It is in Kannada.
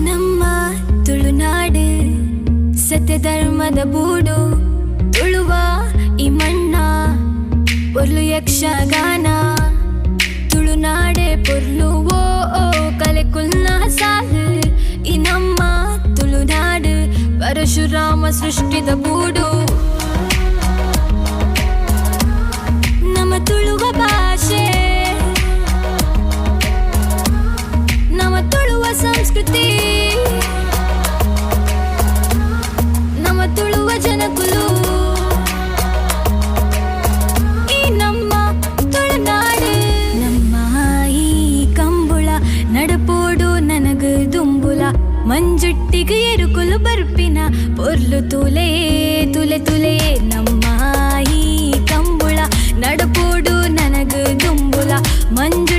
ನಮ್ಮ ತುಳುನಾಡು ಸತ್ಯ ಧರ್ಮದ ಬೂಡು, ತುಳುವ ಈ ಮಣ್ಣ ಪೊರ್ಲು ಯಕ್ಷಗಾನ. ತುಳುನಾಡೆ ಪೊರ್ಲು ಓ ಕಲೆ ಕುಲ್ನ ಸಾಲು. ಈ ನಮ್ಮ ತುಳುನಾಡು ಪರಶುರಾಮ ಸೃಷ್ಟಿದ ಬೂಡು. ನಮ್ಮ ತುಳುವ ಭಾಷೆ, ನಮ್ಮ ತುಳುವ ಸಂಸ್ಕೃತಿ, ನಮ್ಮ ತುಳುವ ಜನಕುಲು. ಈ ನಮ್ಮ ತುಳುನಾಡು ನಮ್ಮ ಈ ಕಂಬುಳ ನಡಪೋಡು ನನಗ ದುಂಬುಲ. ಮಂಜುಟ್ಟಿಗೆ ಎರುಕುಲು ಬರ್ಪಿನ ಪೊರ್ಲು ತುಲೆ ತುಲೆ ತುಲೆ. ನಮ್ಮ ಈ ಕಂಬುಳ ನಡಪೋಡು ನನಗ ದುಂಬುಲ. ಮಂಜು